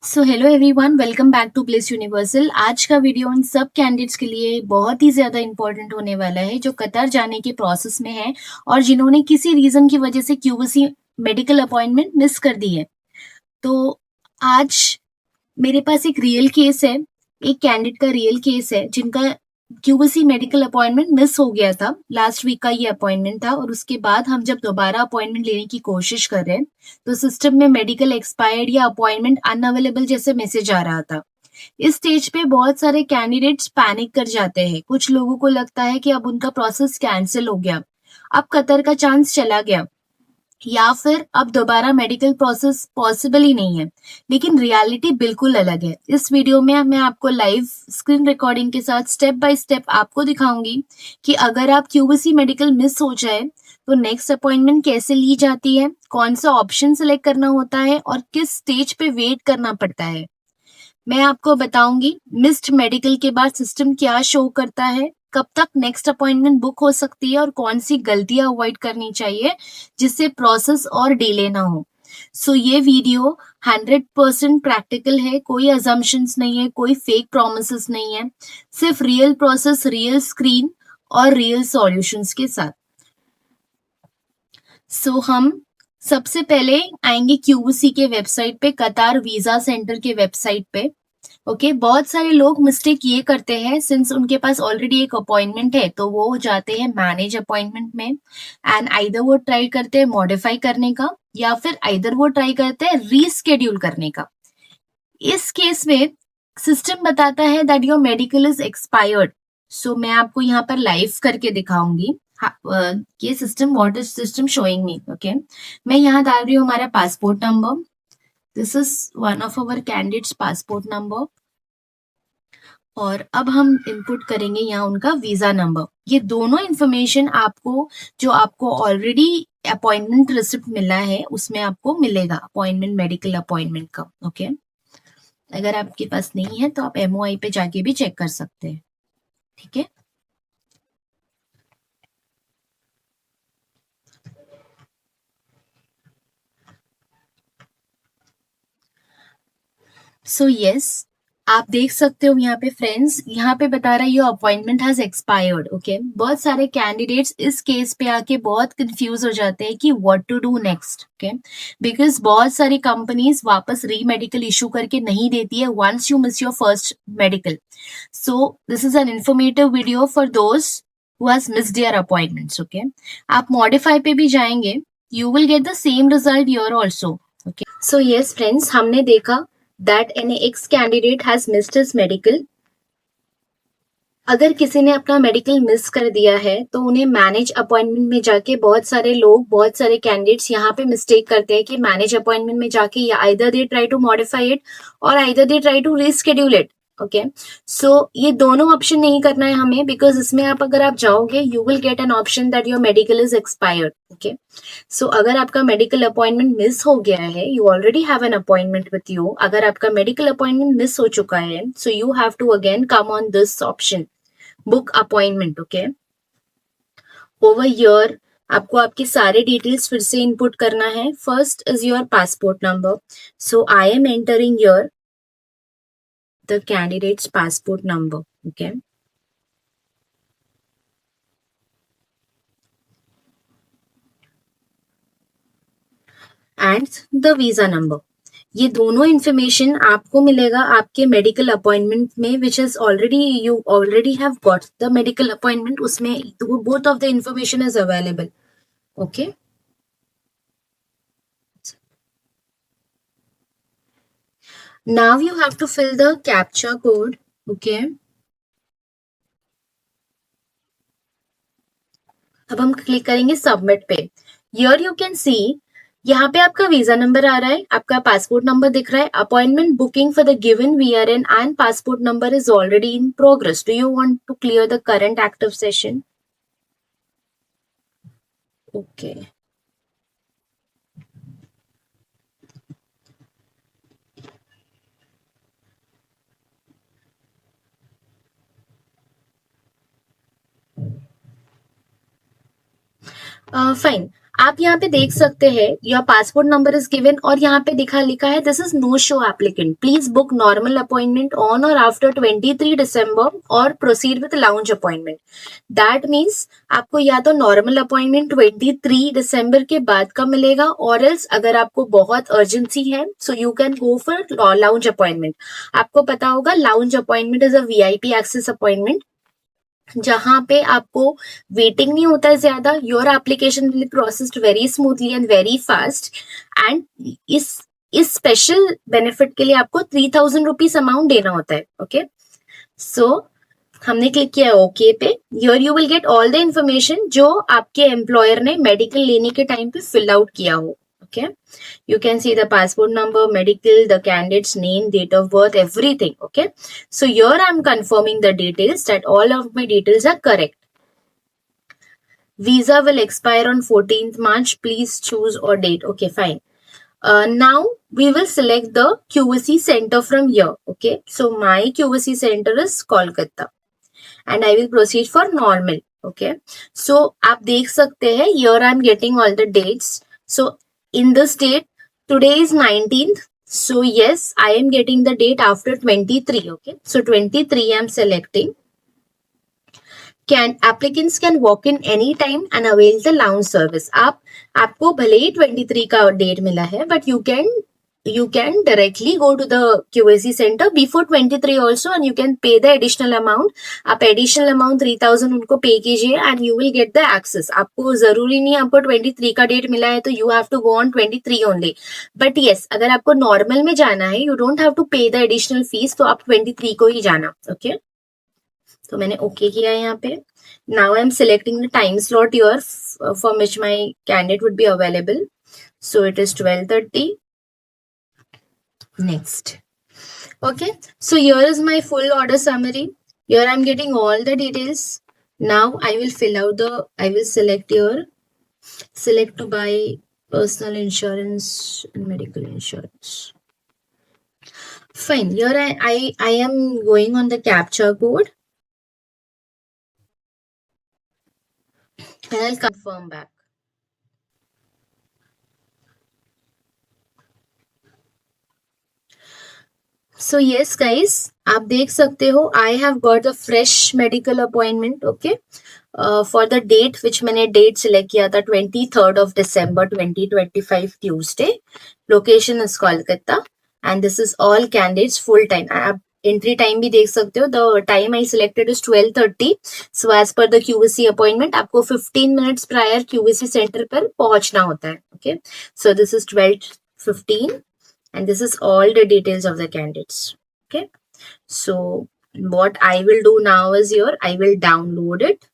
So hello everyone, welcome back to place universal. आज का video उन सब कैंडिडेट्स के लिए बहुत ही ज़्यादा इंपॉर्टेंट होने वाला है जो कतर जाने के प्रोसेस में है और जिन्होंने किसी रीज़न की वजह से क्यूबीसी मेडिकल अपॉइंटमेंट मिस कर दी है। तो आज मेरे पास एक रियल केस है, एक कैंडिडेट का रियल केस है जिनका क्यूबीसी मेडिकल अपॉइंटमेंट मिस हो गया था। लास्ट वीक का ये अपॉइंटमेंट था और उसके बाद हम जब दोबारा अपॉइंटमेंट लेने की कोशिश कर रहे हैं तो सिस्टम में मेडिकल एक्सपायर्ड या अपॉइंटमेंट अनअवेलेबल जैसे मैसेज आ रहा था। इस स्टेज पे बहुत सारे कैंडिडेट्स पैनिक कर जाते हैं। कुछ लोगों को लगता है कि अब उनका प्रोसेस कैंसिल हो गया, अब कतर का चांस चला गया, या फिर अब दोबारा मेडिकल प्रोसेस पॉसिबल ही नहीं है। लेकिन रियलिटी बिल्कुल अलग है। इस वीडियो में मैं आपको लाइव स्क्रीन रिकॉर्डिंग के साथ स्टेप बाय स्टेप आपको दिखाऊंगी कि अगर आप क्यूबीसी मेडिकल मिस हो जाए तो नेक्स्ट अपॉइंटमेंट कैसे ली जाती है, कौन सा ऑप्शन सेलेक्ट करना होता है और किस स्टेज पे वेट करना पड़ता है। मैं आपको बताऊंगी मिस्ड मेडिकल के बाद सिस्टम क्या शो करता है, कब तक नेक्स्ट अपॉइंटमेंट बुक हो सकती है और कौन सी गलतियां अवॉइड करनी चाहिए जिससे प्रोसेस और डिले ना हो। सो ये वीडियो 100% प्रैक्टिकल है, कोई अजम्पशंस नहीं है, कोई फेक प्रोमिसेस नहीं है, सिर्फ रियल प्रोसेस, रियल स्क्रीन और रियल सॉल्यूशंस के साथ। हम सबसे पहले आएंगे क्यूबीसी के वेबसाइट पे, कतार वीजा सेंटर के वेबसाइट पे। ओके, बहुत सारे लोग मिस्टेक ये करते हैं, सिंस उनके पास ऑलरेडी एक अपॉइंटमेंट है तो वो जाते हैं मैनेज अपॉइंटमेंट में एंड आइदर वो ट्राई करते हैं मॉडिफाई करने का या फिर आइदर वो ट्राई करते हैं रीस्केड्यूल करने का। इस केस में सिस्टम बताता है that your medical is expired. So मैं आपको यहाँ पर लाइव करके दिखाऊंगी। ये system, what is system showing me. Okay, मैं यहाँ डाल रही हूँ हमारा passport number. This is one of our candidates passport number और अब हम इनपुट करेंगे यहाँ उनका वीजा नंबर। ये दोनों इंफॉर्मेशन आपको, जो आपको ऑलरेडी अपॉइंटमेंट रिसिप्ट मिला है उसमें आपको मिलेगा, अपॉइंटमेंट मेडिकल अपॉइंटमेंट का। ओके, अगर आपके पास नहीं है तो आप एमओआई पे जाके भी चेक कर सकते हैं। ठीक है, सो यस, आप देख सकते हो यहाँ पे फ्रेंड्स, यहाँ पे बता रहा है your appointment has expired. Okay, बहुत सारे कैंडिडेट्स इस केस पे आके बहुत कंफ्यूज हो जाते हैं कि what to do next. Okay, because बहुत सारी कंपनीज वापस री मेडिकल इशू करके नहीं देती है once you miss your first medical. So this is an informative video for those who has missed their appointments. Okay, आप मॉडिफाई पे भी जाएंगे, you will get the same result your also. Okay, so yes friends, हमने देखा that an ex candidate has missed his medical। अगर किसी ने अपना मेडिकल मिस कर दिया है तो उन्हें मैनेज अपॉइंटमेंट में जाके, बहुत सारे लोग, बहुत सारे कैंडिडेट्स यहाँ पे मिस्टेक करते हैं कि मैनेज अपॉइंटमेंट में जाके या either they try to modify it और either they try to reschedule it. Okay, so ये दोनों ऑप्शन नहीं करना है हमें, बिकॉज इसमें आप अगर आप जाओगे you will get an option that your medical is expired. Okay, so अगर आपका मेडिकल अपॉइंटमेंट मिस हो गया है, you already have an appointment with you, अगर आपका मेडिकल अपॉइंटमेंट मिस हो चुका है so you have to again come on this option, book appointment. Okay, over here आपको आपके सारे डिटेल्स फिर से इनपुट करना है। First is your passport number, so I am entering your the candidates passport number. Okay, and the visa number. ये दोनों information आपको मिलेगा आपके मेडिकल अपॉइंटमेंट में, which is already, you already have got the medical appointment, उसमें both of the information is available. Okay, now you have to fill the captcha code। okay, अब हम click करेंगे सबमिट पे। Here you can see, यहाँ पे आपका visa number आ रहा है, आपका पासपोर्ट नंबर दिख रहा है, appointment booking for the given VRN and passport number is already in progress, do you want to clear the current active session? Okay, fine. आप यहाँ पे देख सकते हैं your passport number is given और यहाँ पे लिखा है this is no show applicant, please book normal appointment on और आफ्टर 23 दिसंबर और proceed with lounge appointment. That means आपको या तो नॉर्मल अपॉइंटमेंट 23 दिसंबर के बाद का मिलेगा और एल्स अगर आपको बहुत अर्जेंसी है so you can go for lounge appointment. आपको पता होगा lounge appointment is a VIP access appointment जहां पे आपको वेटिंग नहीं होता है ज्यादा, your application will processed very smoothly and very fast and इस स्पेशल बेनिफिट के लिए आपको 3000 रुपीज अमाउंट देना होता है। ओके सो हमने क्लिक किया ओके पे। Here you will get all the information जो आपके एम्प्लॉयर ने मेडिकल लेने के टाइम पे फिल आउट किया हो। Okay, you can see the passport number, medical, the candidate's name, date of birth, everything. Okay, so here I'm confirming the details that all of my details are correct. Visa will expire on 14th March. Please choose or date. Okay, fine. Now we will select the QAC center from here. Okay, so my QAC center is Kolkata and I will proceed for normal. Okay, so आप देख सकते हैं here I'm getting all the dates. So in this date, today is 19th. So yes, I am getting the date after 23. Okay, so 23 I am selecting. Applicants can walk in any time and avail the lounge service. आपको भले ही 23 का date मिला है but you can directly go to the QAC center before 23 also and you can pay the additional amount. आप additional amount 3000 उनको pay कीजिए and you will get the access. आपको जरूरी नहीं आपको 23 का डेट मिला है तो you have to go on 23 only. But yes, अगर आपको normal में जाना है you don't have to pay the additional fees तो आप 23 को ही जाना। Okay, तो मैंने okay किया यहाँ पे। Now I am selecting the time slot here for which my candidate would be available. So it is 12:30. Next. Okay, so here is my full order summary. Here I'm getting all the details. Now I will select here, select to buy personal insurance and medical insurance. Fine, here I am going on the captcha code and I'll confirm back. So yes guys, आप देख सकते हो I have got a fresh medical appointment. Okay, for the date which मैंने date select किया था 23rd of December 2025 Tuesday. Location is Kolkata and this is all candidates full time. आप entry time भी देख सकते हो. The time I selected is 12:30. So as per the QAC appointment आपको 15 minutes prior QAC center पर पहुंचना होता है. Okay, so this is 12:15. And this is all the details of the candidates. Okay, so what I will do now is here I will download it.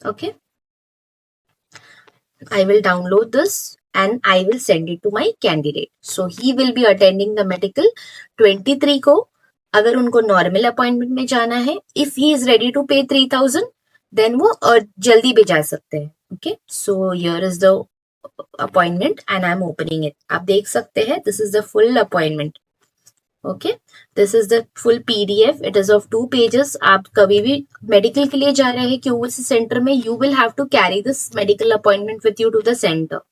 Okay, I will download this and I will send it to my candidate. So he will be attending the medical 23 को। अगर उनको normal appointment में जाना है, if he is ready to pay 3000, then वो जल्दी भी जा सकते हैं। Okay, so here is the appointment and I'm opening it. आप देख सकते हैं this is the full appointment. Okay, this is the full PDF. It is of 2 pages. आप कभी भी medical के लिए जा रहे हैं QAC center में you will have to carry this medical appointment with you to the center.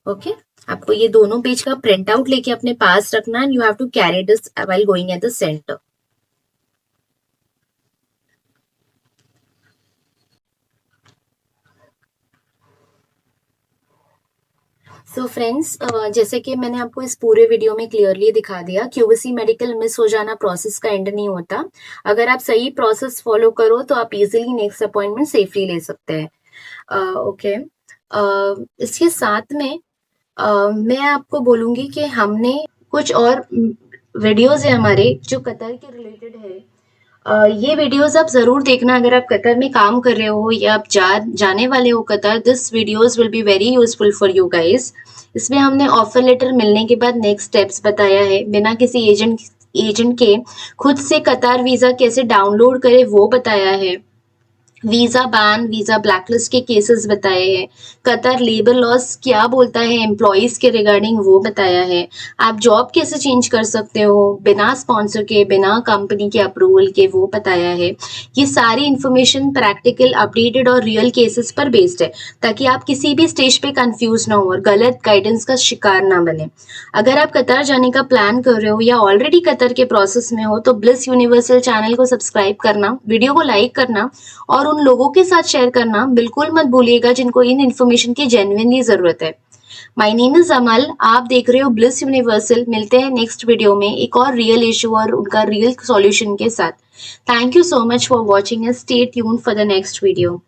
Okay, आपको ये दोनों पेज का प्रिंट आउट लेके अपने पास रखना and you have to carry this while going at the center. So friends, जैसे कि मैंने आपको इस पूरे वीडियो में क्लियरली दिखा दिया QAC मेडिकल मिस हो जाना प्रोसेस का एंड नहीं होता। अगर आप सही प्रोसेस फॉलो करो तो आप इजीली नेक्स्ट अपॉइंटमेंट सेफली ले सकते हैं। ओके, इसके साथ में मैं आपको बोलूँगी कि हमने कुछ और वीडियोज़ है हमारे जो कतर के रिलेटेड है। ये वीडियोस आप जरूर देखना अगर आप कतर में काम कर रहे हो या आप जाने वाले हो Qatar. This videos will be very useful for you guys. इसमें हमने ऑफर लेटर मिलने के बाद नेक्स्ट स्टेप्स बताया है, बिना किसी एजेंट के खुद से कतार वीजा कैसे डाउनलोड करे वो बताया है। वीजा बैन, वीजा ब्लैकलिस्ट के केसेस बताए हैं, कतर लेबर लॉज क्या बोलता है एम्प्लॉइज के रिगार्डिंग वो बताया है, आप जॉब कैसे चेंज कर सकते हो बिना स्पॉन्सर के, बिना कंपनी के अप्रूवल के, वो बताया है। ये सारी इन्फॉर्मेशन प्रैक्टिकल, अपडेटेड और रियल केसेस पर बेस्ड है, ताकि आप किसी भी स्टेज पे कंफ्यूज ना हो और गलत गाइडेंस का शिकार ना बने। अगर आप कतर जाने का प्लान कर रहे हो या ऑलरेडी कतर के प्रोसेस में हो तो ब्लिस यूनिवर्सल चैनल को सब्सक्राइब करना, वीडियो को लाइक करना और उन लोगों के साथ शेयर करना बिल्कुल मत भूलिएगा जिनको इन इन्फॉर्मेशन की जेन्युइनली जरूरत है। माय नेम इज अमल, आप देख रहे हो ब्लिस यूनिवर्सल। मिलते हैं नेक्स्ट वीडियो में एक और रियल इशू और उनका रियल सॉल्यूशन के साथ। Thank you so much for watching and stay tuned for the next video.